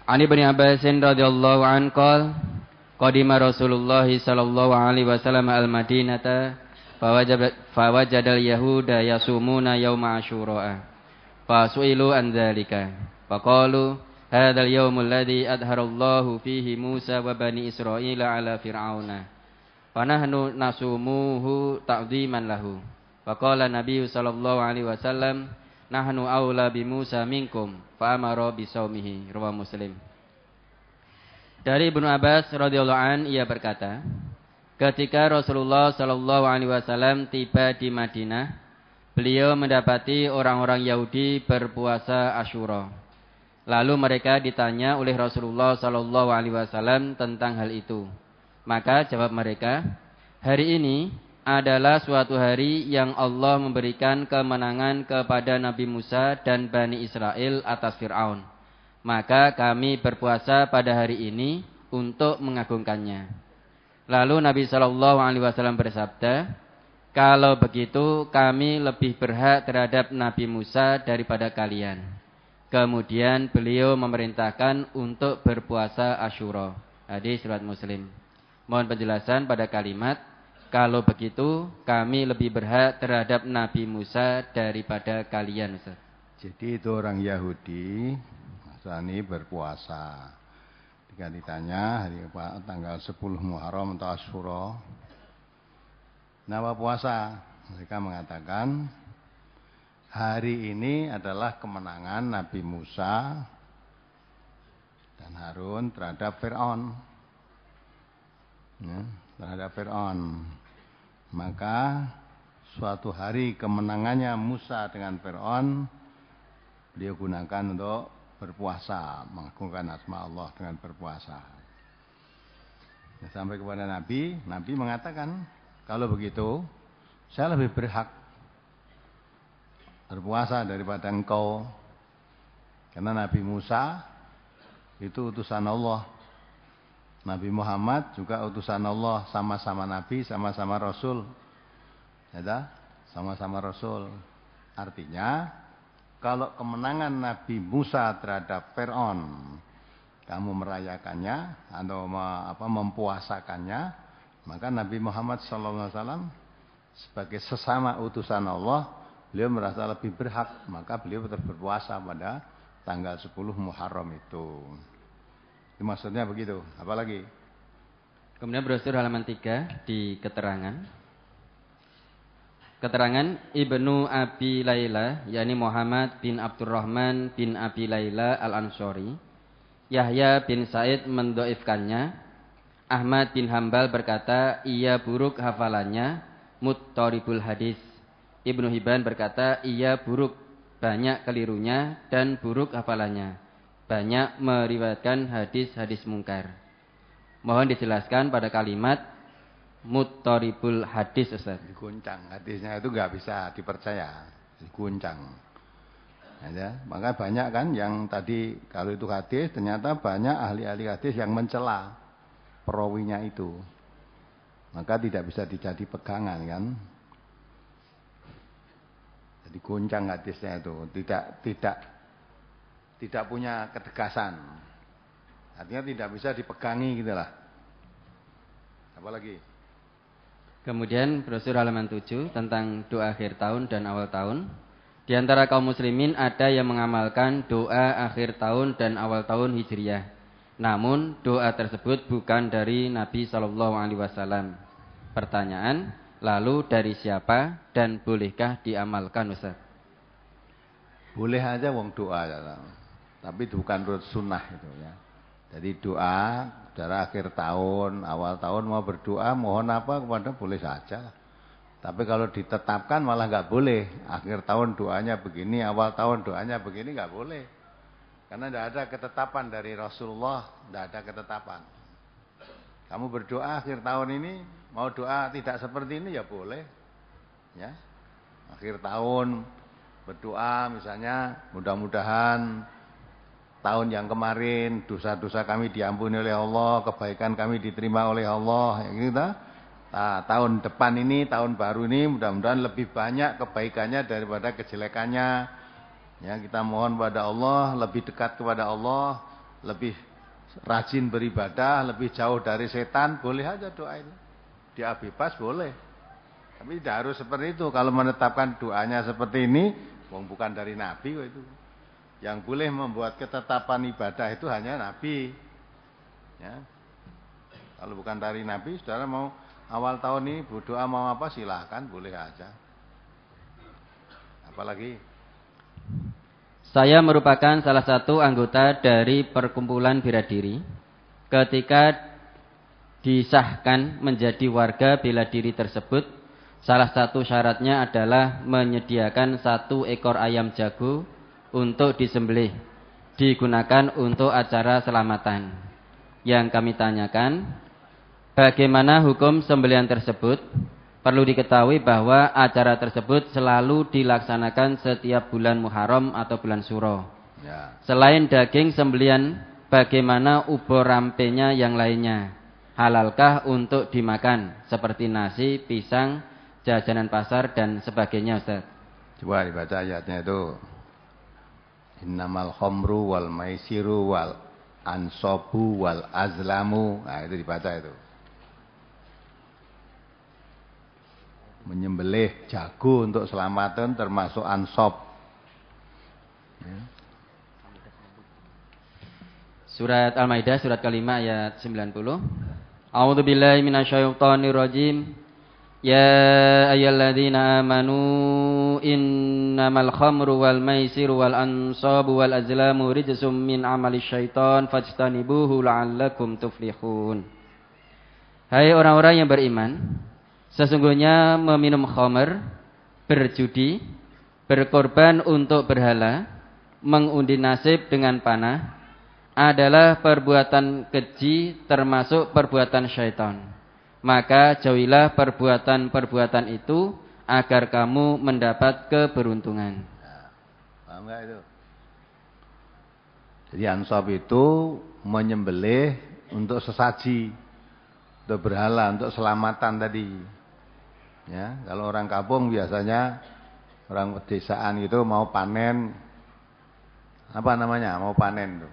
An Ibnu Abbas radhiyallahu anhu qala qadima Rasulullah sallallahu alaihi wasallam al-Madinata fawajadal yahuda yasumuna yauma asyura fasu'ilu an dzalika faqalu hadzal yaumul ladzi adharallahu fihi Musa wa bani Israila ala fir'auna fanahnu nasumuhu ta'dhiman lahu faqala Nabi sallallahu alaihi wasallam nahnu aula bi Musa minkum fa amara bi saumihi rawahu Muslim. Dari Ibnu Abbas radhiyallahu an ia berkata, ketika Rasulullah sallallahu alaihi wasallam tiba di Madinah, beliau mendapati orang-orang Yahudi berpuasa Asyura. Lalu mereka ditanya oleh Rasulullah sallallahu alaihi wasallam tentang hal itu. Maka jawab mereka, hari ini adalah suatu hari yang Allah memberikan kemenangan kepada Nabi Musa dan Bani Israel atas Fir'aun. Maka kami berpuasa pada hari ini untuk mengagungkannya. Lalu Nabi SAW bersabda, kalau begitu kami lebih berhak terhadap Nabi Musa daripada kalian. Kemudian beliau memerintahkan untuk berpuasa Asyura. Hadis riwayat Muslim. Mohon penjelasan pada kalimat, kalau begitu kami lebih berhak terhadap Nabi Musa daripada kalian. Ustaz. Jadi itu orang Yahudi ini berpuasa. Ketika ditanya hari tanggal 10 Muharram atau Asyura, kenapa puasa? Mereka mengatakan hari ini adalah kemenangan Nabi Musa dan Harun terhadap Fir'aun. Ya, terhadap Fir'aun. Maka suatu hari kemenangannya Musa dengan Fir'aun beliau gunakan untuk berpuasa, mengagungkan asma Allah dengan berpuasa. Ya, sampai kepada Nabi mengatakan, kalau begitu saya lebih berhak berpuasa daripada engkau. Karena Nabi Musa itu utusan Allah. Nabi Muhammad juga utusan Allah, sama-sama Nabi, sama-sama Rasul. Ya, sama-sama Rasul. Artinya kalau kemenangan Nabi Musa terhadap Fir'aun kamu merayakannya atau mempuasakannya, maka Nabi Muhammad SAW sebagai sesama utusan Allah, beliau merasa lebih berhak, maka beliau tetap berpuasa pada tanggal 10 Muharram itu. Itu maksudnya begitu. Apalagi? Kemudian brosur halaman 3 di keterangan. Keterangan Ibnu Abi Laila, yakni Muhammad bin Abdurrahman bin Abi Laila al-Ansori. Yahya bin Said mendhaifkannya. Ahmad bin Hambal berkata, ia buruk hafalannya, muttaribul hadis. Ibnu Hibban berkata, ia buruk, banyak kelirunya dan buruk hafalannya. Banyak meriwayatkan hadis-hadis mungkar. Mohon dijelaskan pada kalimat muttaribul hadis, Ustaz. Diguncang, hadisnya itu nggak bisa dipercaya, diguncang. Ya, maka banyak kan yang tadi kalau itu hadis, ternyata banyak ahli-ahli hadis yang mencela perawinya itu. Maka tidak bisa dijadi pegangan kan. Jadi guncang hadisnya itu, tidak punya ketegasan. Artinya tidak bisa dipegangi gitulah. Apa lagi? Kemudian brosur halaman 7 tentang doa akhir tahun dan awal tahun. Di antara kaum muslimin ada yang mengamalkan doa akhir tahun dan awal tahun Hijriah. Namun doa tersebut bukan dari Nabi SAW. Pertanyaan, lalu dari siapa dan bolehkah diamalkan, Ustaz? Boleh aja wong doa ya. Tapi bukan sunnah itu ya. Jadi doa dari akhir tahun, awal tahun mau berdoa, mohon apa kepada boleh saja. Tapi kalau ditetapkan malah nggak boleh. Akhir tahun doanya begini, awal tahun doanya begini nggak boleh. Karena tidak ada ketetapan dari Rasulullah, tidak ada ketetapan. Kamu berdoa akhir tahun ini, mau doa tidak seperti ini ya boleh. Ya, akhir tahun berdoa misalnya mudah-mudahan tahun yang kemarin dosa-dosa kami diampuni oleh Allah, kebaikan kami diterima oleh Allah, ya gitu. Nah, tahun depan ini, tahun baru ini mudah-mudahan lebih banyak kebaikannya daripada kejelekannya. Ya, kita mohon pada Allah lebih dekat kepada Allah, lebih rajin beribadah, lebih jauh dari setan, boleh aja doa itu. Dia bebas boleh. Tapi tidak harus seperti itu. Kalau menetapkan doanya seperti ini, bukan dari Nabi kok itu. Yang boleh membuat ketetapan ibadah itu hanya Nabi. Ya. Kalau bukan dari Nabi, saudara mau awal tahun ini berdoa mau apa silahkan, boleh aja. Apalagi? Saya merupakan salah satu anggota dari perkumpulan bela diri. Ketika disahkan menjadi warga bela diri tersebut, salah satu syaratnya adalah menyediakan 1 ekor ayam jago untuk disembelih, digunakan untuk acara selamatan. Yang kami tanyakan, bagaimana hukum sembelihan tersebut? Perlu diketahui bahwa acara tersebut selalu dilaksanakan setiap bulan Muharram atau bulan Syuro. Ya. Selain daging sembelihan, bagaimana ubur rampenya yang lainnya? Halalkah untuk dimakan? Seperti nasi, pisang, jajanan pasar, dan sebagainya, Ustaz. Coba dibaca ayatnya itu. Innamal khamru wal maisiru wal ansobu wal azlamu. Nah itu dibaca itu. Menyembelih jago untuk selamatan termasuk ansob. Ya. Surat Al-Maidah surat kelima ayat 90. A'udzubillahi minasyaitonirrajim. Ya ayyuhalladzina amanu innamal khamru wal maisiru wal ansabu wal azlamu rijsum min amali syaitan fajtanibuhu la'allakum tuflihun. Hai orang-orang yang beriman, sesungguhnya meminum khamr, berjudi, berkorban untuk berhala, mengundi nasib dengan panah adalah perbuatan keji termasuk perbuatan syaitan. Maka jauhilah perbuatan-perbuatan itu agar kamu mendapat keberuntungan. Paham nggak itu? Jadi ansab itu menyembelih untuk sesaji, untuk berhala, untuk selamatan tadi. Ya, kalau orang kampung biasanya orang pedesaan itu mau panen, apa namanya? Mau panen tuh.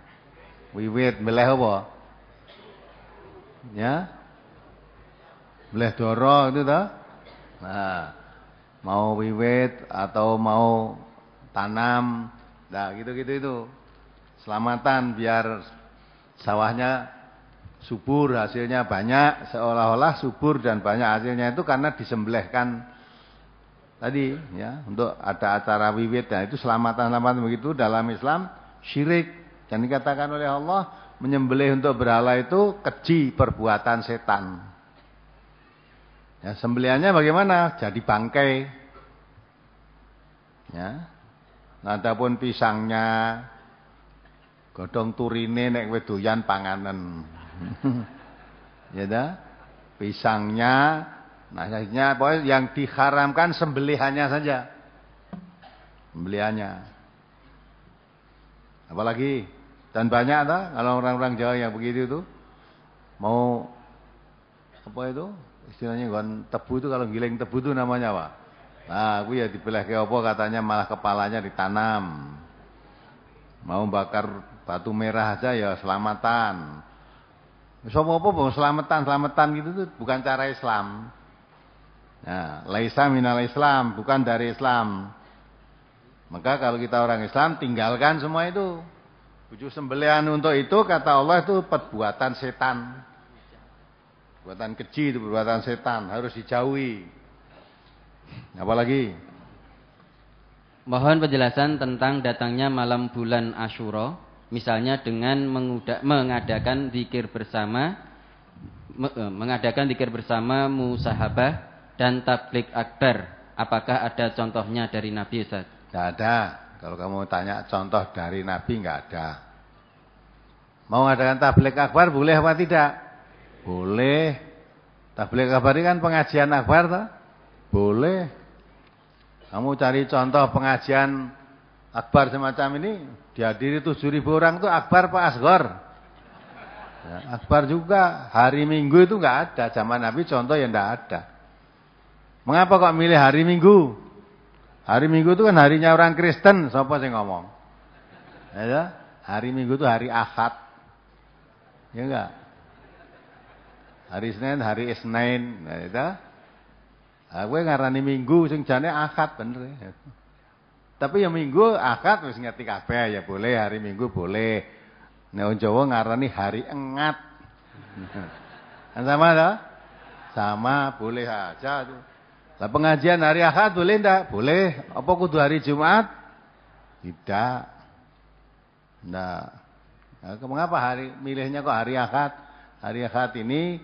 Wiwit, beleh apa? Ya. Beleh doro itu toh. Nah, mau wiwit atau mau tanam, nah gitu-gitu itu. Selamatan biar sawahnya subur, hasilnya banyak, seolah-olah subur dan banyak hasilnya itu karena disembelihkan tadi ya, untuk ada acara wiwit. Nah, itu selamatan-selamatan begitu dalam Islam syirik. Dan dikatakan oleh Allah, menyembelih untuk berhala itu keji, perbuatan setan. Ya, sembelihannya bagaimana? Jadi bangkai. Ya. Nah, adapun pisangnya, godhong turine nek kowe doyan panganen. Ya dah. Pisangnya, nasinya pokoknya yang diharamkan sembelihannya saja. Sembelihannya. Apalagi? Dan banyak tak kalau orang-orang Jawa yang begitu itu mau apa itu? Istilahnya gon tebu itu, kalau giling tebu itu namanya apa? Nah, aku ya dibelah ke apa katanya malah kepalanya ditanam. Mau bakar batu merah aja ya selamatan. Sopo apa bang selamatan gitu tuh bukan cara Islam. Nah, laisa minal Islam, bukan dari Islam. Maka kalau kita orang Islam tinggalkan semua itu. Tujuh sembelihan untuk itu kata Allah itu perbuatan setan. Perbuatan keji itu perbuatan setan, harus dijauhi. Apalagi? Mohon penjelasan tentang datangnya malam bulan Asyura, misalnya dengan mengadakan zikir bersama musahabah dan tabligh akbar. Apakah ada contohnya dari Nabi, Ustaz? Tidak ada. Kalau kamu tanya contoh dari Nabi, enggak ada. Mau mengadakan tabligh akbar boleh apa tidak? Boleh. Tabligh akbar ini kan pengajian akbar toh? Boleh. Kamu cari contoh pengajian akbar semacam ini, dihadiri 7.000 orang itu akbar apa asghar? Ya, akbar juga. Hari Minggu itu enggak ada. Zaman Nabi contoh yang enggak ada. Mengapa kok milih hari Minggu? Hari Minggu itu kan harinya orang Kristen, siapa sih ngomong? Ya, hari Minggu itu hari Ahad. Ya enggak? Hari Senin, hari Isnin. Nah itu. Aku ngarani Minggu, sing jane Ahad bener ya. Tapi ya Minggu, Ahad wis ngerti kabeh ya boleh, hari Minggu boleh. Nek Jawa ngarani hari Engat. Kan sama toh? Sama, boleh aja tuh. Lah pengajian hari Ahad boleh ndak? Boleh. Apa kudu hari Jumat? Tidak. Ndak. Nah, mengapa milihnya kok hari Ahad? Hari Ahad ini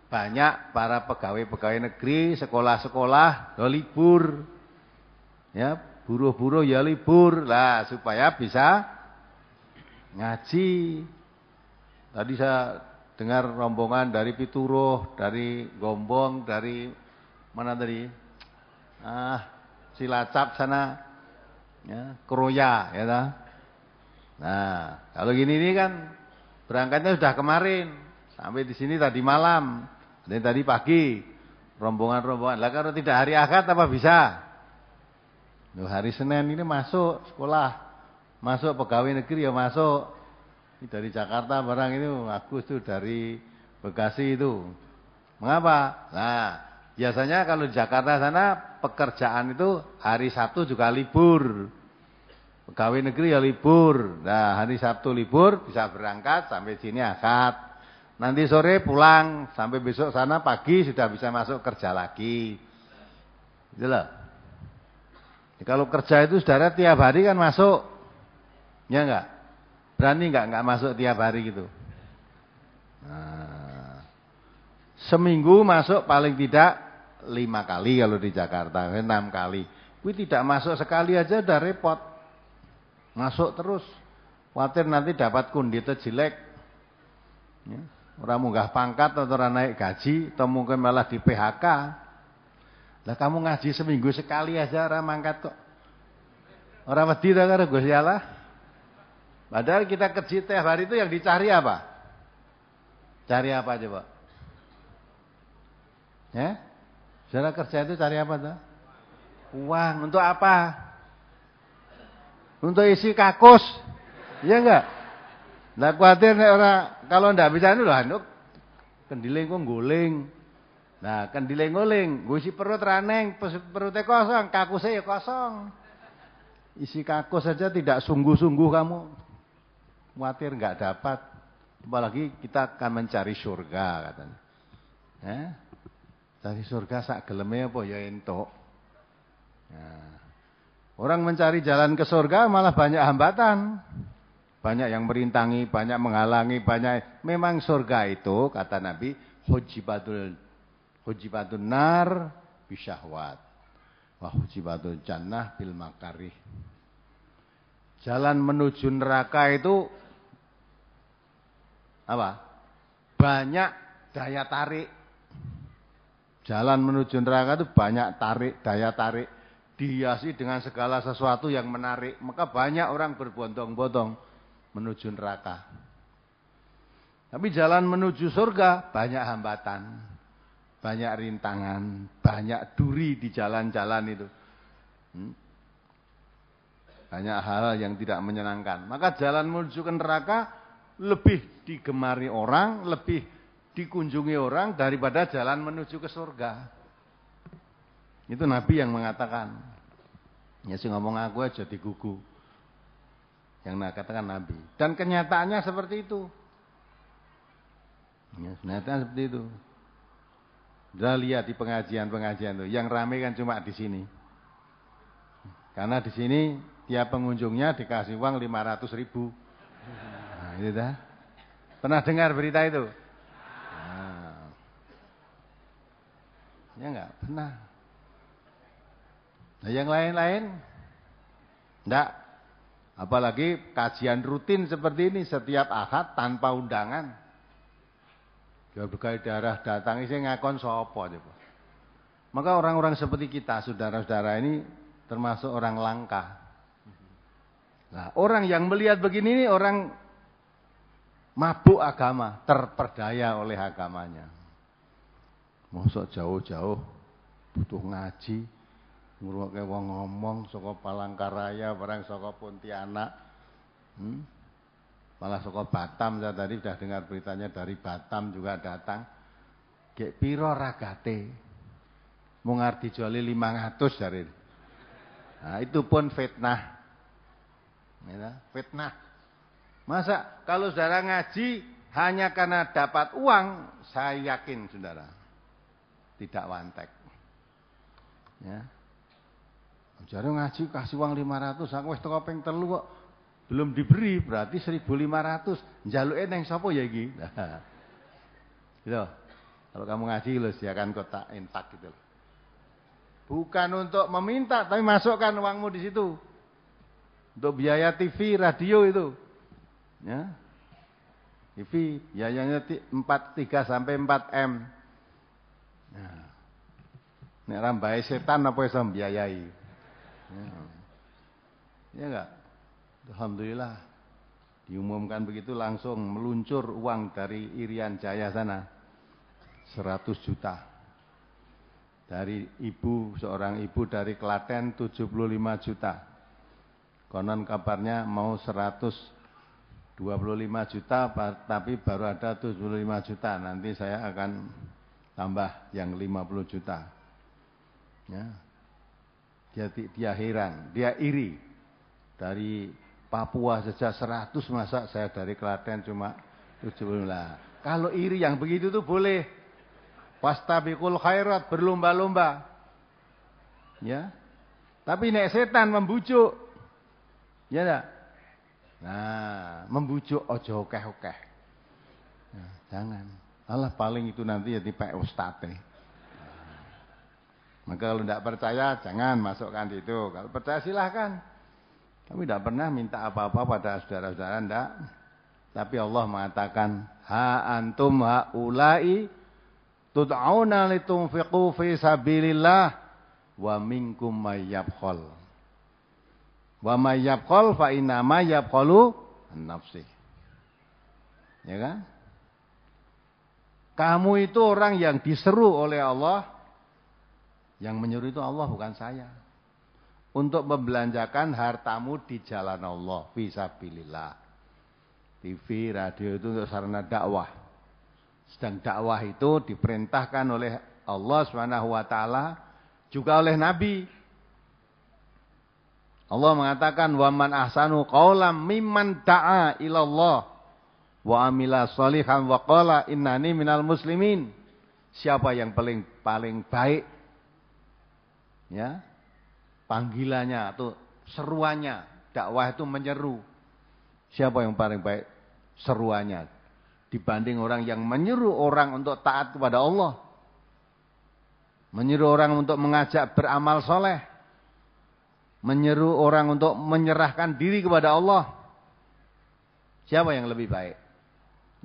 banyak para pegawai-pegawai negeri, sekolah-sekolah libur. Ya, buruh-buruh ya libur. Lah supaya bisa ngaji. Tadi saya dengar rombongan dari Pituruh, dari Gombong, dari mana tadi? Cilacap sana. Ya, Kroya ya ta. Nah, kalau gini ini kan berangkatnya sudah kemarin, sampai di sini tadi malam, dan tadi pagi, rombongan-rombongan. Lah kalau tidak hari Ahad apa bisa? Loh, hari Senin ini masuk sekolah, masuk pegawai negeri ya masuk. Ini dari Jakarta barang ini bagus tuh dari Bekasi itu. Mengapa? Nah, biasanya kalau di Jakarta sana pekerjaan itu hari Sabtu juga libur. Pegawai negeri ya libur. Nah, hari Sabtu libur bisa berangkat sampai sini Ahad. Nanti sore pulang sampai besok sana pagi sudah bisa masuk kerja lagi. Gitu loh. Kalau kerja itu saudara tiap hari kan masuk. Ya enggak? Berani enggak masuk tiap hari gitu? Nah, seminggu masuk paling tidak 5 kali kalau di Jakarta, 6 kali. Kui tidak masuk sekali aja udah repot. Masuk terus. Khawatir nanti dapat kundite jelek. Ya, orang munggah pangkat atau orang naik gaji atau mungkin malah di PHK. Lah kamu ngaji seminggu sekali aja orang mangkat kok. Orang wedi ta karo Gusti Allah. Padahal kita kerja tiap hari itu yang dicari apa? Cari apa coba? Ya? Saudara kerja itu cari apa tuh? Uang. Untuk apa? Untuk isi kakus. Iya enggak? Nah khawatir nek orang kalau ndak bisa itu lah nduk kendiling kok guling. Nah, kendiling guling, ngisi perut raneng, perutnya kosong, kakusnya ya kosong. Isi kakus saja tidak sungguh-sungguh kamu. Khawatir enggak dapat. Apalagi kita akan mencari surga katanya. Cari surga sak geleme apa ya entuk. Nah, orang mencari jalan ke surga malah banyak hambatan. Banyak yang merintangi, banyak menghalangi, banyak. Memang surga itu kata Nabi hujibatun nar bisyahwat. Wa hujibatul jannah bil makarih. Jalan menuju neraka itu apa? Banyak daya tarik. Jalan menuju neraka itu banyak daya tarik. Dihiasi dengan segala sesuatu yang menarik. Maka banyak orang berbondong-bondong menuju neraka. Tapi jalan menuju surga banyak hambatan. Banyak rintangan. Banyak duri di jalan-jalan itu. Banyak hal yang tidak menyenangkan. Maka jalan menuju ke neraka lebih digemari orang, lebih dikunjungi orang daripada jalan menuju ke surga. Itu Nabi yang mengatakan. Ya sih ngomong aku aja digugu. Yang katakan Nabi. Dan kenyataannya seperti itu. Ya, kenyataannya seperti itu. Sudah lihat di pengajian-pengajian itu. Yang ramai kan cuma di sini. Karena di sini tiap pengunjungnya dikasih uang 500.000. Nah, itu dah. Pernah dengar berita itu? Nah. Ya enggak pernah. Nah, yang lain-lain enggak. Apalagi kajian rutin seperti ini setiap Ahad tanpa undangan. Berbagai daerah datang isi ngakon sapa coba. Maka orang-orang seperti kita, saudara-saudara ini termasuk orang langka. Nah, orang yang melihat begini ini orang mabuk agama, terperdaya oleh agamanya. Mosok jauh-jauh butuh ngaji, ngrungokke wong ngomong saka Palangkaraya, barang saka Pontianak. Malah saka Batam, saya tadi sudah dengar beritanya dari Batam juga datang. Gek piro ragate? Mung arep dijuali 500 dari. Nah, itu pun fitnah. Ya, fitnah. Masa kalau saudara ngaji hanya karena dapat uang, saya yakin saudara tidak wantek. Ya. Jare ngaji kasih uang 500, aku wis teko ping 3 kok belum diberi, berarti 1.500. Njaluke nang sapa ya iki? Nah. Gitu. Kalau kamu ngaji lho sediakan kotak infak gitu loh. Bukan untuk meminta, tapi masukkan uangmu di situ. Untuk biaya TV, radio itu. Ya. TV biayanya 3 sampai 4 M. Nah. Nek rambahe setan apa iso mbiayai? Ya enggak? Alhamdulillah. Diumumkan begitu langsung meluncur uang dari Irian Jaya sana. 100 juta. Dari seorang ibu dari Klaten 75 juta. Konon kabarnya mau 125 juta tapi baru ada 75 juta. Nanti saya akan tambah yang 50 juta. Ya. Dia heran, dia iri. Dari Papua saja 100, masa saya dari Klaten cuma 70. Kalau iri yang begitu tuh boleh. Fastabiqul khairat, berlomba-lomba. Ya. Tapi nek setan membujuk. Ya enggak? Nah, membujuk ojo okeh-okeh. Nah, jangan. Alah paling itu nanti ya dipek ustadz nih. Maka kalau tidak percaya jangan masukkan di itu. Kalau percaya silahkan. Kami tidak pernah minta apa-apa pada saudara-saudara, tidak. Tapi Allah mengatakan, ha antum haulai tud'auna litunfiqu fi sabilillah wa minkum may yabkhal. Wa may yabkhal fa inna ma yabkhalu an nafsi. Ya kan? Kamu itu orang yang diseru oleh Allah. Yang menyuruh itu Allah, bukan saya. Untuk membelanjakan hartamu di jalan Allah, fisabilillah. TV, radio itu untuk sarana dakwah. Sedang dakwah itu diperintahkan oleh Allah SWT, juga oleh Nabi. Allah mengatakan, wa man ahsanu qawlam mimman da'a ilallah wa amila sholihan wa qala innani minal muslimin. Siapa yang paling baik? Ya, panggilannya atau seruannya, dakwah itu menyeru. Siapa yang paling baik seruannya dibanding orang yang menyeru orang untuk taat kepada Allah, menyeru orang untuk mengajak beramal soleh, menyeru orang untuk menyerahkan diri kepada Allah? Siapa yang lebih baik?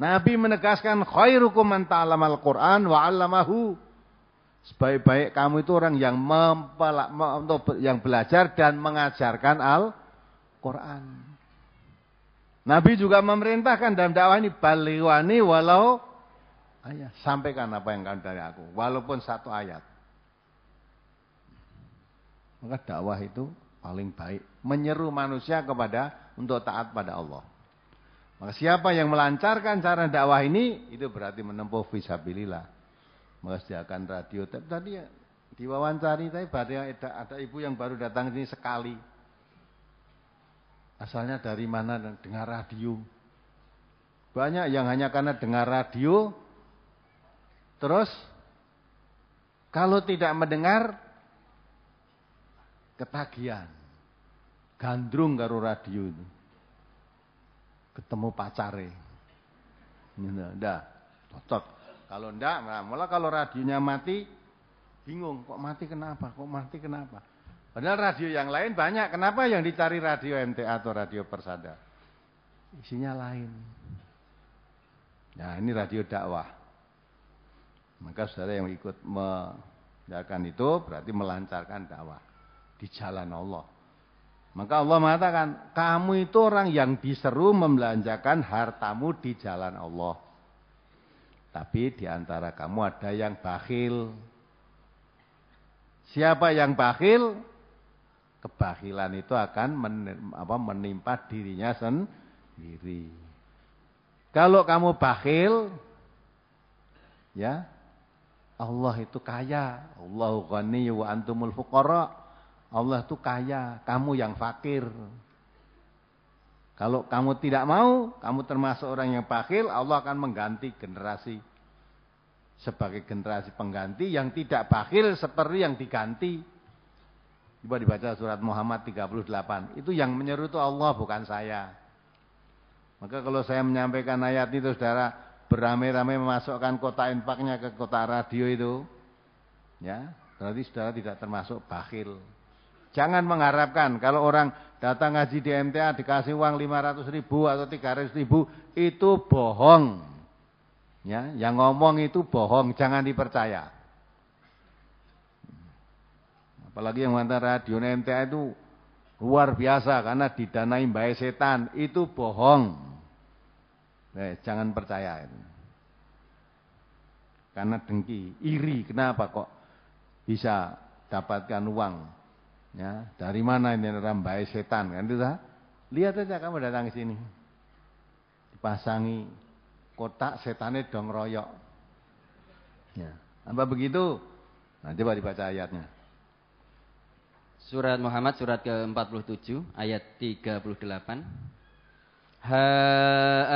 Nabi menegaskan khairukum man ta'allamal Qur'an wa 'allamahu. Sebaik-baik kamu itu orang yang yang belajar dan mengajarkan Al-Quran. Nabi juga memerintahkan dalam dakwah ini, balighani walau ayat. Sampaikan apa yang kamu dari aku, walaupun 1 ayat. Maka dakwah itu paling baik. Menyeru manusia untuk taat pada Allah. Maka siapa yang melancarkan cara dakwah ini, itu berarti menempuh fisabilillah. Maka sediakan radio. Tadi ya diwawancari, tapi ada ibu yang baru datang sini sekali. Asalnya dari mana? Dengar radio. Banyak yang hanya karena dengar radio, terus kalau tidak mendengar ketagihan, gandrung karo radio itu. Ketemu pacare. Ndak, cocok. Kalau enggak, malah kalau radionya mati, bingung. Kok mati kenapa? Padahal radio yang lain banyak. Kenapa yang dicari radio MTA atau radio Persada? Isinya lain. Nah, ini radio dakwah. Maka saudara yang ikut menjalankan itu berarti melancarkan dakwah di jalan Allah. Maka Allah mengatakan, kamu itu orang yang diseru membelanjakan hartamu di jalan Allah. Tapi di antara kamu ada yang bakhil. Siapa yang bakhil? Kebakilan itu akan menimpa dirinya sendiri. Kalau kamu bakhil, ya, Allah itu kaya. Allahu ghaniyyu wa antumul fuqara. Allah itu kaya, kamu yang fakir. Kalau kamu tidak mau, kamu termasuk orang yang bakhil, Allah akan mengganti generasi sebagai generasi pengganti yang tidak bakhil seperti yang diganti. Coba dibaca surat Muhammad 38. Itu yang menyeru itu Allah, bukan saya. Maka kalau saya menyampaikan ayat itu, saudara beramai-ramai memasukkan kotak infaknya ke kotak radio itu, ya, berarti saudara tidak termasuk bakhil. Jangan mengharapkan kalau orang datang ngaji di MTA dikasih uang 500.000 atau 300.000, itu bohong. Ya, yang ngomong itu bohong, jangan dipercaya. Apalagi yang mantan radio MTA itu luar biasa karena didanai bae setan, itu bohong. Jangan percaya itu. Karena dengki, iri, kenapa kok bisa dapatkan uang? Ya, dari mana ini rambai setan kan itu? Lihat aja kamu datang ke sini. Dipasangi kotak setannya dong royok. Ya, apa begitu? Nah, coba dibaca ayatnya. Surat Muhammad surat ke-47 ayat 38. Ha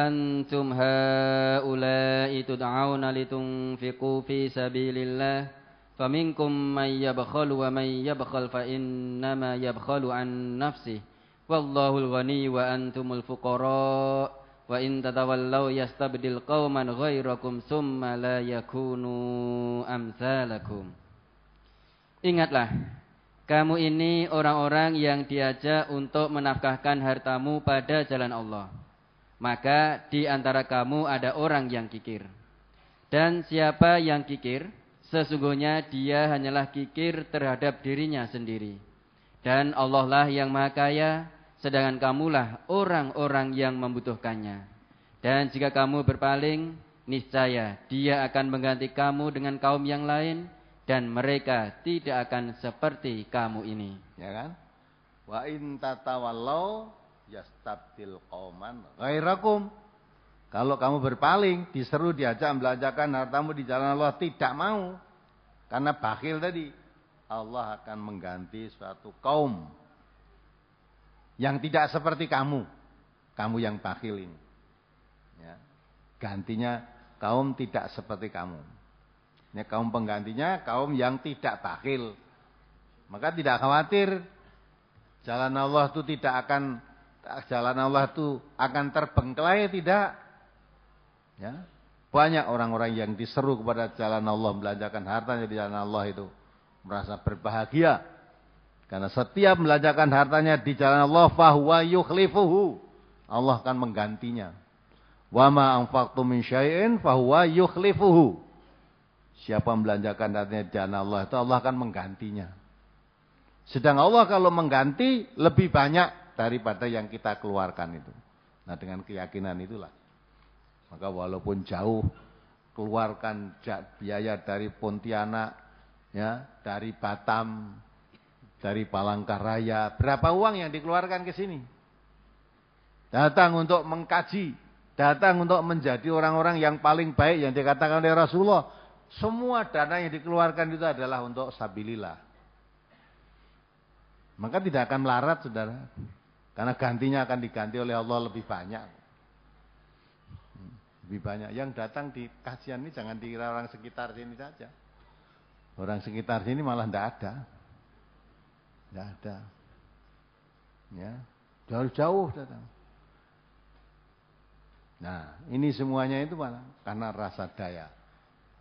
antum haula'i tud'auna litunfiqu fi sabilillah faminkum may yabkhalu wa may yabkhal fa innama yabkhalu an nafsihi wallahul ghani wa antumul fuqara wa in tatawallaw yastabdil qauman ghairakum tsumma la yakunu amsalakum. Ingatlah, kamu ini orang-orang yang diajak untuk menafkahkan hartamu pada jalan Allah. Maka di antara kamu ada orang yang kikir. Dan siapa yang kikir, sesungguhnya dia hanyalah kikir terhadap dirinya sendiri. Dan Allah lah yang maha kaya, sedangkan kamulah orang-orang yang membutuhkannya. Dan jika kamu berpaling, niscaya dia akan mengganti kamu dengan kaum yang lain, dan mereka tidak akan seperti kamu ini. Ya kan? Wa in tatawallaw yastabdil qauman ghairakum. Kalau kamu berpaling, diseru diajak belanjakan hartamu di jalan Allah, tidak mau. Karena bakhil tadi, Allah akan mengganti suatu kaum yang tidak seperti kamu. Kamu yang bakhil ini. Ya. Gantinya kaum tidak seperti kamu. Ini kaum penggantinya kaum yang tidak bakhil. Maka tidak khawatir jalan Allah itu akan terbengkelai, tidak. Ya. Banyak orang-orang yang diseru kepada jalan Allah, belanjakan hartanya di jalan Allah itu merasa berbahagia. Karena setiap belanjakan hartanya di jalan Allah, fahuwa yukhlifuhu. Allah akan menggantinya. Wa ma anfaqtum min syai'in fahuwa yukhlifuhu. Siapa membelanjakan hartanya di jalan Allah itu Allah akan menggantinya. Sedang Allah kalau mengganti lebih banyak daripada yang kita keluarkan itu. Nah, dengan keyakinan itulah. Maka walaupun jauh, keluarkan biaya dari Pontianak, ya, dari Batam, dari Palangkaraya, berapa uang yang dikeluarkan ke sini? Datang untuk mengkaji, datang untuk menjadi orang-orang yang paling baik yang dikatakan oleh Rasulullah. Semua dana yang dikeluarkan itu adalah untuk sabilillah. Maka tidak akan melarat, saudara. Karena gantinya akan diganti oleh Allah lebih banyak. Lebih banyak. Yang datang di kajian ini jangan dikira orang sekitar sini saja. Orang sekitar sini malah tidak ada. Tidak ada. Ya, jauh-jauh datang. Nah, ini semuanya itu malah karena rasa daya.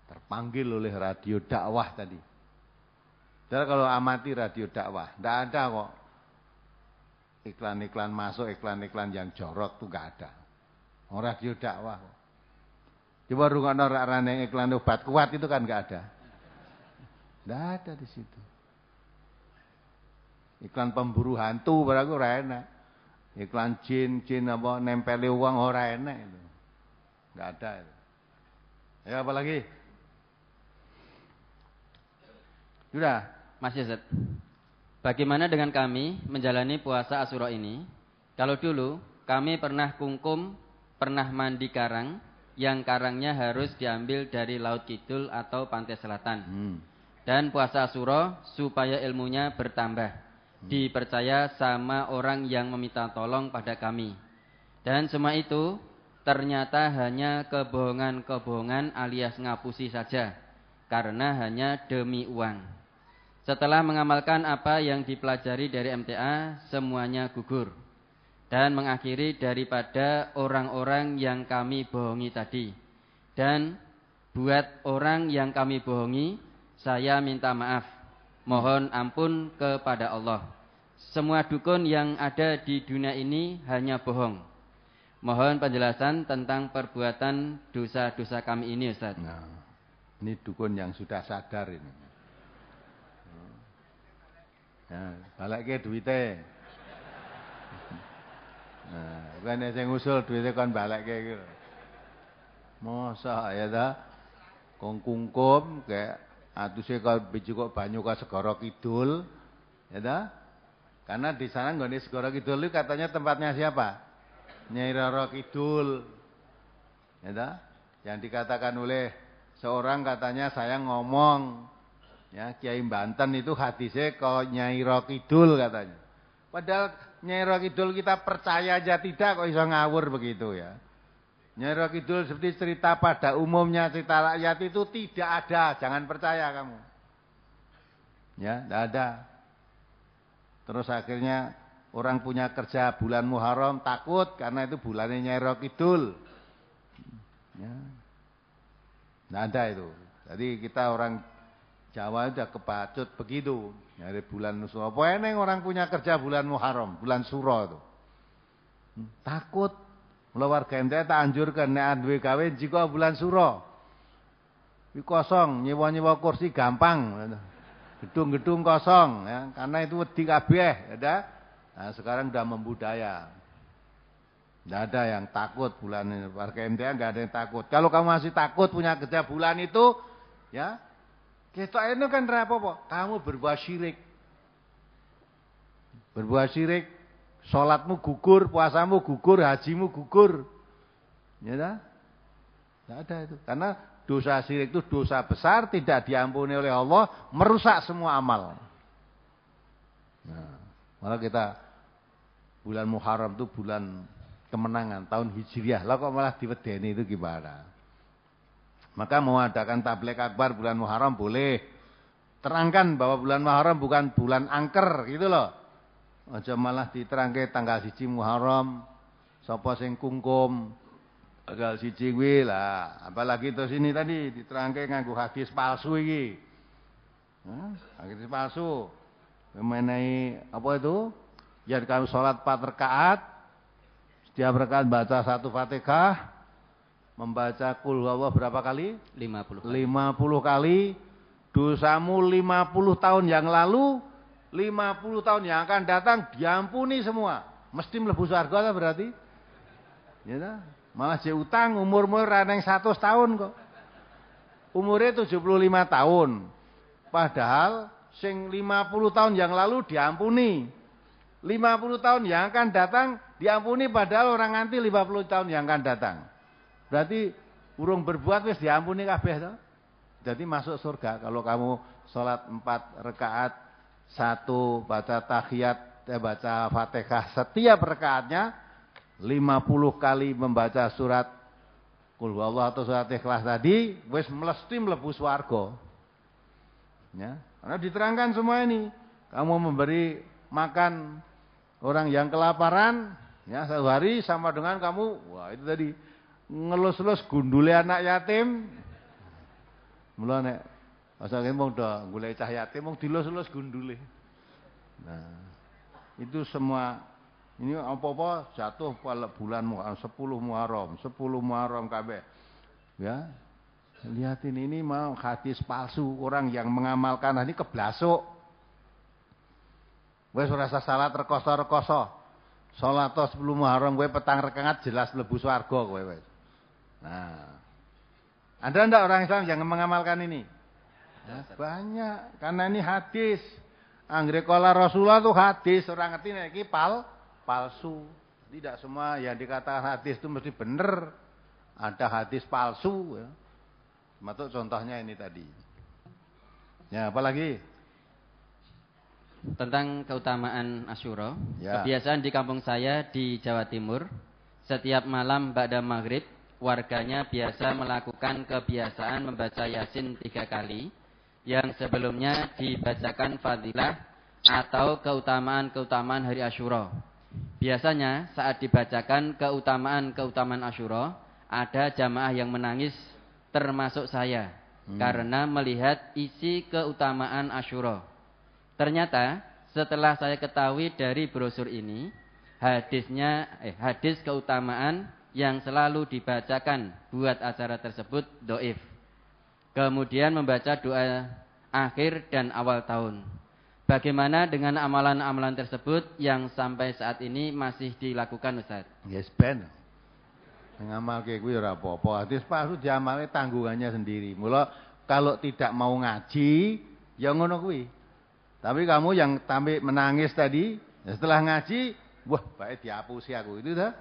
Terpanggil oleh radio dakwah tadi. Jadi kalau amati radio dakwah, tidak ada kok iklan-iklan masuk, iklan-iklan yang jorok itu nggak ada. Radio dakwah kok. Coba rungokno rane iklan obat kuat itu kan nggak ada. Nggak ada di situ. Iklan pemburu hantu berarti ora enak. Iklan jin apa nempeli uang ora enak itu. Nggak ada itu. Ya apalagi? Sudah, Masih Ustaz. Bagaimana dengan kami menjalani puasa Asyura ini? Kalau dulu kami pernah kungkum pernah mandi karang, yang karangnya harus diambil dari Laut Kidul atau pantai selatan. Dan puasa Asyura supaya ilmunya bertambah. Dipercaya sama orang yang meminta tolong pada kami. Dan semua itu ternyata hanya kebohongan-kebohongan alias ngapusi saja. Karena hanya demi uang. Setelah mengamalkan apa yang dipelajari dari MTA, semuanya gugur. Dan mengakhiri daripada orang-orang yang kami bohongi tadi. Dan buat orang yang kami bohongi, saya minta maaf. Mohon ampun kepada Allah. Semua dukun yang ada di dunia ini hanya bohong. Mohon penjelasan tentang perbuatan dosa-dosa kami ini, Ustaz. Nah, ini dukun yang sudah sadar ini. Ya, balik ke duitnya. Nah, bukan yang ngusul duitnya kan balik ke gitu. Masa ya dah, kungkum kayak atusnya kalau biju kok banyu ke Segara Kidul, ya dah. Karena di sana nggone Segara Kidul itu katanya tempatnya siapa? Nyai Roro Kidul, ya dah. Yang dikatakan oleh seorang katanya saya ngomong, ya Kiai Banten itu hadisnya kok Nyai Roro Kidul katanya. Padahal Nyai Roro Kidul kita percaya aja tidak kok bisa ngawur begitu ya. Nyai Roro Kidul seperti cerita pada umumnya cerita rakyat itu tidak ada, jangan percaya kamu. Ya, tidak ada. Terus akhirnya orang punya kerja bulan Muharram takut karena itu bulannya Nyai Roro Kidul. Ya. Tidak ada itu. Jadi kita orang Jawa sudah kebacut begitu. Nyari bulan Suro. Pokoknya orang punya kerja bulan Muharram, bulan Suro itu. Takut. Mula warga MTA tak anjurkan nek duwe gawe jika bulan Suro. Iki kosong, nyewa-nyewa kursi gampang. Gedung-gedung kosong ya, karena itu wedi kabeh, ya. Nah, sekarang sudah membudaya. Tidak ada yang takut bulan ini. Warga MTA enggak ada yang takut. Kalau kamu masih takut punya kerja bulan itu, ya, kita ini kan apa-apa. Kamu berbuat syirik. Berbuat syirik, sholatmu gugur, puasamu gugur, hajimu gugur. Ya dah? Tidak ada itu. Karena dosa syirik itu dosa besar, tidak diampuni oleh Allah, merusak semua amal. Nah, malah kita bulan Muharram itu bulan kemenangan, tahun Hijriah. Lah kok malah diwedeni itu gimana? Maka mau adakan tabligh akbar bulan Muharram boleh. Terangkan bahwa bulan Muharram bukan bulan angker gitu loh. Aja malah diterangke tanggal 1 Muharram sapa sing kungkum tanggal 1 kuwi lah. Apalagi terus ini tadi diterangke nganggo hadis palsu iki. Hadis palsu. Mengenai apa itu? Ya kalau sholat 4 rakaat, setiap rakaat baca 1 Fatihah, membaca Qul huwallahu berapa kali? 50 kali. 50 kali. Dosamu 50 tahun yang lalu, 50 tahun yang akan datang diampuni semua. Mesti mlebu surga lah berarti. Ya dah. Malah je utang umur-umur ra neng 100 tahun kok. Umurnya 75 tahun. Padahal sing 50 tahun yang lalu diampuni. 50 tahun yang akan datang diampuni padahal orang nganti 50 tahun yang akan datang. Berarti urung berbuat wis diampuni kabeh to. Jadi masuk surga kalau kamu sholat 4 rakaat, 1 baca tahiyat, baca Fatihah setiap rakaatnya 50 kali membaca surat Qul huwallahu atau surat Ikhlas tadi wis mesti mlebu swarga. Ya, karena diterangkan semua ini. Kamu memberi makan orang yang kelaparan, ya, satu hari sama dengan kamu, wah itu tadi ngelus-elus gundule anak yatim. Mula nek asale mung do golek cah yatim mung dilus-elus gundule. Nah, itu semua ini apa-apa jatuh pada bulan Muharram 10 Muharram, 10 Muharram kabeh. Ya. Lihatin ini mau hadis palsu, orang yang mengamalkan ini keblasuk. Wes ora salat rekoso-rekoso. Salat 10 Muharram kowe petang rakaat jelas mlebu swarga kowe wes. Nah, ada enggak orang Islam yang mengamalkan ini? Ya, banyak, karena ini hadis. Anggere kala Rasulullah itu hadis, orang ngerti nek iki palsu. Tidak semua yang dikatakan hadis itu mesti benar. Ada hadis palsu. Ya. Termasuk contohnya ini tadi. Ya, apalagi? Tentang keutamaan Asyura. Ya. Kebiasaan di kampung saya di Jawa Timur, setiap malam ba'da maghrib, warganya biasa melakukan kebiasaan membaca Yasin 3 kali, yang sebelumnya dibacakan fadilah atau keutamaan-keutamaan hari Asyura. Biasanya saat dibacakan keutamaan-keutamaan Asyura, ada jamaah yang menangis termasuk saya karena melihat isi keutamaan Asyura. Ternyata setelah saya ketahui dari brosur ini, hadis keutamaan yang selalu dibacakan buat acara tersebut dhaif. Kemudian membaca doa akhir dan awal tahun. Bagaimana dengan amalan-amalan tersebut yang sampai saat ini masih dilakukan, Ustaz? Yes, ben. Ngamalke kuwi ora apa-apa. Hadis palsu diamale tanggungannya sendiri. Mula kalau tidak mau ngaji, ya ngono kuwi. Tapi kamu yang tampil menangis tadi, ya setelah ngaji, wah, baik dihapusi aku itu dah.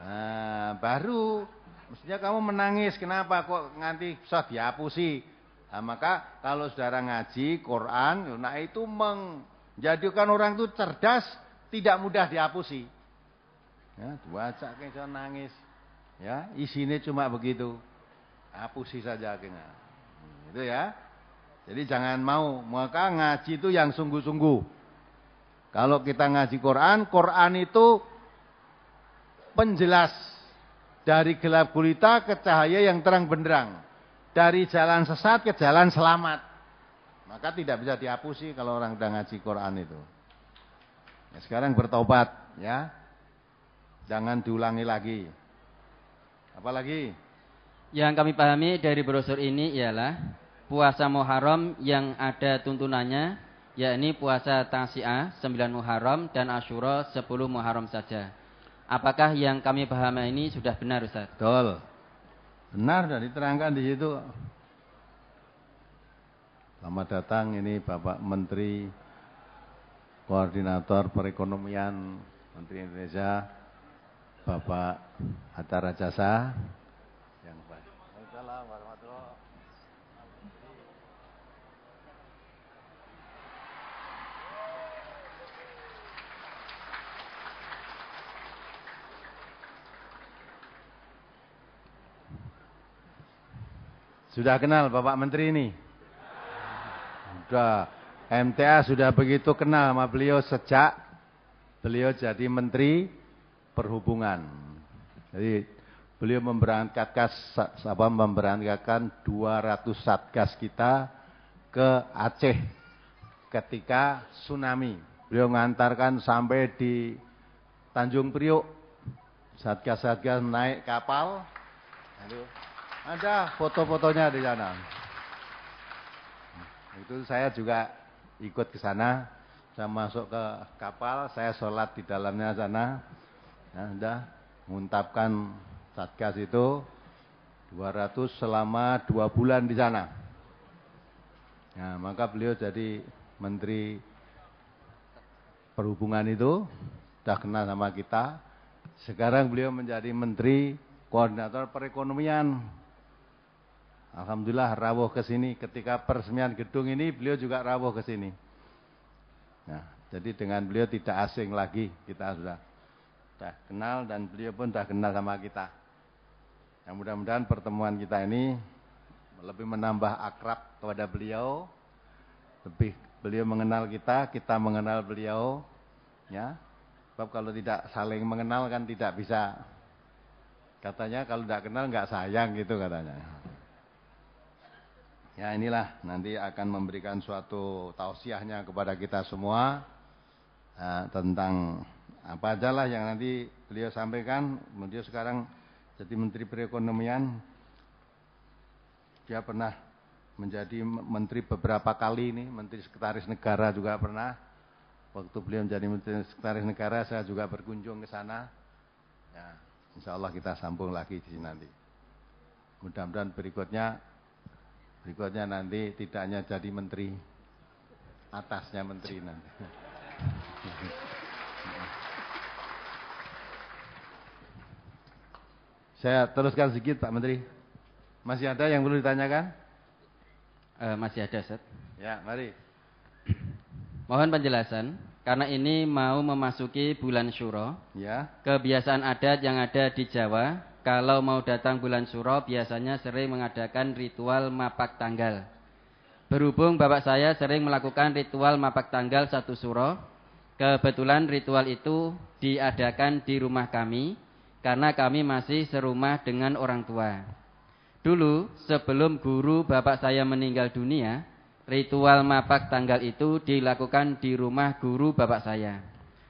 Nah, baru mestinya kamu menangis. Kenapa kok nganti bisa dihapusi? Nah, maka kalau saudara ngaji Quran, nah itu menjadikan orang itu cerdas, tidak mudah dihapusi. Ya, baca kayak nangis. Ya, isinya cuma begitu. Hapusi saja akhirnya. Itu ya. Jadi jangan mau, maka ngaji itu yang sungguh-sungguh. Kalau kita ngaji Quran, Quran itu penjelas dari gelap gulita ke cahaya yang terang benderang. Dari jalan sesat ke jalan selamat. Maka tidak bisa dihapusi kalau orang sudah ngaji Quran itu. Ya, sekarang bertobat ya. Jangan diulangi lagi. Apalagi? Yang kami pahami dari brosur ini ialah puasa Muharram yang ada tuntunannya, yakni puasa Tasi'ah 9 Muharram dan Asyura 10 Muharram saja. Apakah yang kami pahami ini sudah benar, Ustaz? Betul. Benar dan diterangkan di situ. Selamat datang ini Bapak Menteri Koordinator Perekonomian Menteri Indonesia, Bapak Hatta Rajasa. Yang baik. Waalaikumsalam warahmatullahi wabarakatuh. Sudah kenal Bapak Menteri ini? Sudah. MTA sudah begitu kenal sama beliau sejak beliau jadi Menteri Perhubungan. Jadi beliau memberangkatkan 200 satgas kita ke Aceh ketika tsunami. Beliau mengantarkan sampai di Tanjung Priok. Satgas-satgas naik kapal. Aduh. Ada foto-fotonya di sana. Itu saya juga ikut ke sana. Saya masuk ke kapal, saya sholat di dalamnya sana. Nah, sudah menguntapkan satgas itu 200 selama 2 bulan di sana. Nah, maka beliau jadi Menteri Perhubungan itu sudah kenal sama kita. Sekarang beliau menjadi Menteri Koordinator Perekonomian. Alhamdulillah rawuh ke sini ketika peresmian gedung ini beliau juga rawuh ke sini. Nah, jadi dengan beliau tidak asing lagi, kita sudah kenal dan beliau pun sudah kenal sama kita. Yang mudah-mudahan pertemuan kita ini lebih menambah akrab kepada beliau, lebih beliau mengenal kita, kita mengenal beliau, ya. Sebab kalau tidak saling mengenal kan tidak bisa. Katanya kalau tidak kenal nggak sayang gitu katanya. Ya inilah nanti akan memberikan suatu tausiahnya kepada kita semua tentang apa aja lah yang nanti beliau sampaikan. Beliau sekarang jadi Menteri Perekonomian. Dia pernah menjadi menteri beberapa kali ini, Menteri Sekretaris Negara juga pernah. Waktu beliau menjadi Menteri Sekretaris Negara saya juga berkunjung ke sana. Ya, insya Allah kita sambung lagi di sini nanti. Mudah-mudahan berikutnya nanti tidak hanya jadi menteri, atasnya menteri nanti. Saya teruskan sedikit Pak Menteri. Masih ada yang perlu ditanyakan? Masih ada, Ustaz. Ya, mari. Mohon penjelasan, karena ini mau memasuki bulan Syuro. Ya. Kebiasaan adat yang ada di Jawa, kalau mau datang bulan Syuro biasanya sering mengadakan ritual mapak tanggal. Berhubung bapak saya sering melakukan ritual mapak tanggal 1 Syuro, kebetulan ritual itu diadakan di rumah kami, karena kami masih serumah dengan orang tua. Dulu, sebelum guru bapak saya meninggal dunia, ritual mapak tanggal itu dilakukan di rumah guru bapak saya.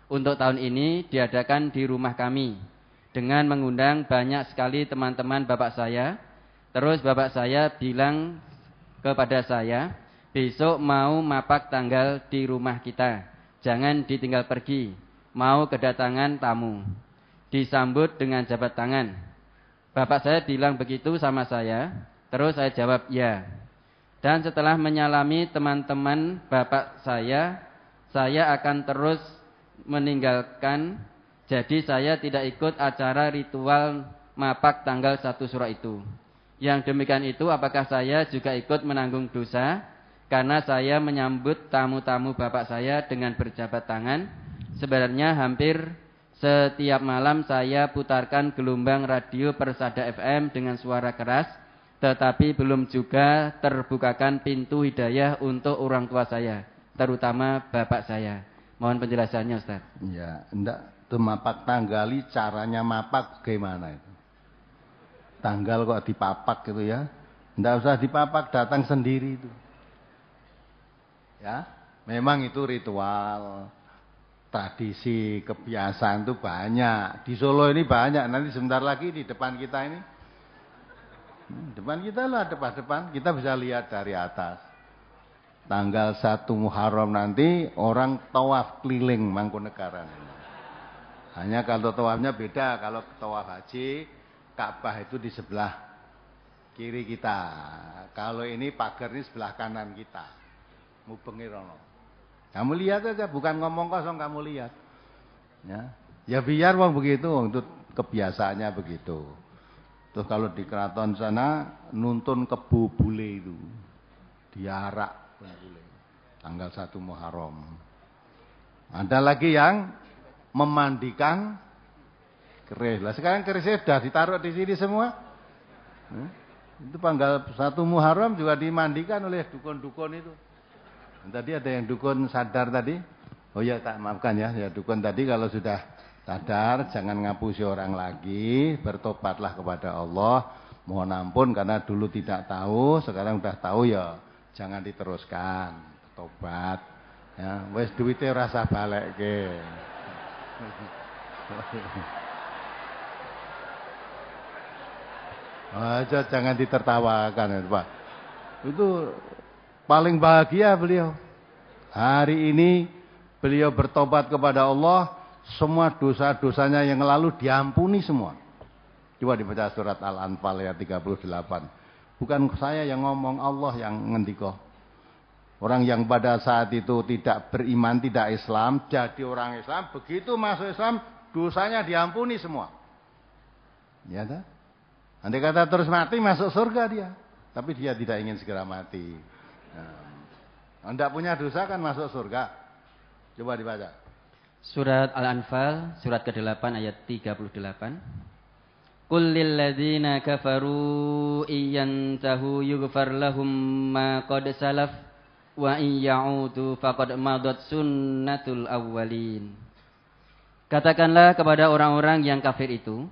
Untuk tahun ini diadakan di rumah kami, dengan mengundang banyak sekali teman-teman bapak saya. Terus bapak saya bilang kepada saya, besok mau mapak tanggal di rumah kita, jangan ditinggal pergi, mau kedatangan tamu. Disambut dengan jabat tangan. Bapak saya bilang begitu sama saya, terus saya jawab ya. Dan setelah menyalami teman-teman bapak saya akan terus meninggalkan. Jadi saya tidak ikut acara ritual mapak tanggal 1 Syuro itu. Yang demikian itu apakah saya juga ikut menanggung dosa? Karena saya menyambut tamu-tamu bapak saya dengan berjabat tangan. Sebenarnya hampir setiap malam saya putarkan gelombang radio Persada FM dengan suara keras, tetapi belum juga terbukakan pintu hidayah untuk orang tua saya, terutama bapak saya. Mohon penjelasannya, Ustaz. Ya, enggak, itu mapak tanggali, caranya mapak bagaimana itu? Tanggal kok dipapak gitu ya? Enggak usah dipapak, datang sendiri itu. Ya, memang itu ritual. Tradisi, kebiasaan itu banyak. Di Solo ini banyak. Nanti sebentar lagi di depan kita ini. Depan kita lah, depan. Kita bisa lihat dari atas. Tanggal 1 Muharram nanti orang tawaf keliling Mangkunegaran. Hanya kalau tawafnya beda. Kalau tawaf haji, Ka'bah itu di sebelah kiri kita. Kalau ini pagar ini sebelah kanan kita. Mubengi rono. Kamu lihat aja, bukan ngomong kosong, kamu lihat. Ya biar wong begitu, wong itu kebiasaannya begitu. Terus kalau di keraton sana nuntun kebu bule itu, diarak bule. Tanggal 1 Muharram. Ada lagi yang memandikan keris. Lah sekarang kerisnya sudah ditaruh di sini semua. Itu tanggal 1 Muharram juga dimandikan oleh dukun-dukun itu. Tadi ada yang dukun sadar tadi. Oh ya, tak maafkan ya. Ya dukun tadi kalau sudah sadar jangan ngapusi orang lagi, bertobatlah kepada Allah. Mohon ampun karena dulu tidak tahu, sekarang sudah tahu ya jangan diteruskan. Tobat. Ya, wis duwite rasa balekke. Aja jangan ditertawakan ya, Pak. Itu paling bahagia beliau. Hari ini beliau bertobat kepada Allah, semua dosa-dosanya yang lalu diampuni semua. Coba dibaca surat Al-Anfal ayat 38. Bukan saya yang ngomong, Allah yang ngendika. Orang yang pada saat itu tidak beriman, tidak Islam, jadi orang Islam, begitu masuk Islam, dosanya diampuni semua. Ya tak? Andai kata terus mati, masuk surga dia. Tapi dia tidak ingin segera mati. Tidak punya dosa kan masuk surga. Coba dibaca. Surat Al-Anfal, surat ke-8 ayat 38. Qul lil ladzina kafaru iyantahu yughfar lahum ma qad salaf wa in ya'udu faqad madat sunnatul awwalin. Katakanlah kepada orang-orang yang kafir itu,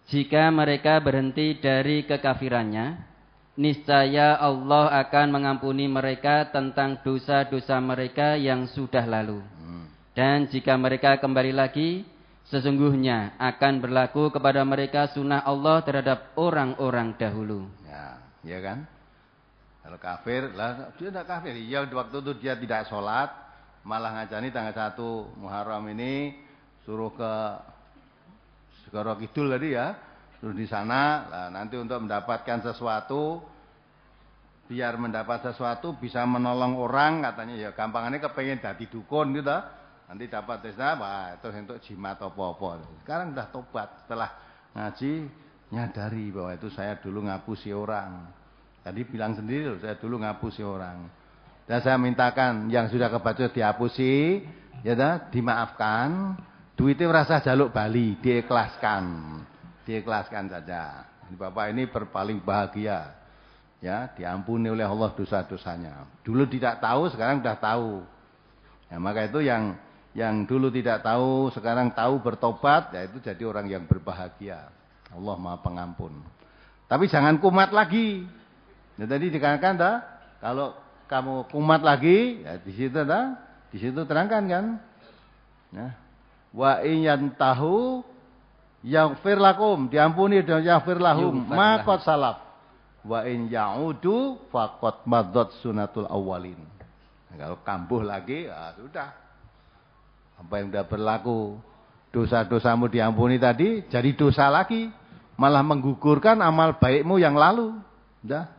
jika mereka berhenti dari kekafirannya, niscaya Allah akan mengampuni mereka tentang dosa-dosa mereka yang sudah lalu. Dan jika mereka kembali lagi, sesungguhnya akan berlaku kepada mereka sunnah Allah terhadap orang-orang dahulu. Ya kan? Kalau kafir, lah dia tidak kafir. Ya waktu itu dia tidak sholat, malah ngajani tanggal 1 Muharram ini suruh ke Segoro Kidul tadi ya. Terus di sana, nah, nanti untuk mendapatkan sesuatu, biar mendapat sesuatu bisa menolong orang, katanya ya gampangannya kepengen dadi dukun gitu. Nanti dapat desna, wah itu untuk jimat apa-apa. Sekarang sudah tobat setelah ngaji, nyadari bahwa itu saya dulu ngapusi orang. Tadi bilang sendiri loh, saya dulu ngapusi orang. Dan saya mintakan yang sudah kebaca dihapusi, ya dah, dimaafkan. Duitnya merasa jaluk bali, diikhlaskan. Diikhlaskan saja. Bapak ini berpaling bahagia. Ya, diampuni oleh Allah dosa-dosanya. Dulu tidak tahu, sekarang sudah tahu. Ya, maka itu yang dulu tidak tahu, sekarang tahu bertobat, ya itu jadi orang yang berbahagia. Allah Maha Pengampun. Tapi jangan kumat lagi. Ya, tadi dikatakan dah, kalau kamu kumat lagi, ya di situ dah, di situ terangkan kan. Ya. Wa in yantahu yaghfir lakum, diampuni dan yaghfir lahum ma qad salaf. Wa in ya'udu faqad maddat sunatul awwalin. Nah, kalau kambuh lagi, ya sudah. Apa yang sudah berlaku, dosa-dosamu diampuni tadi, jadi dosa lagi. Malah menggugurkan amal baikmu yang lalu. Sudah.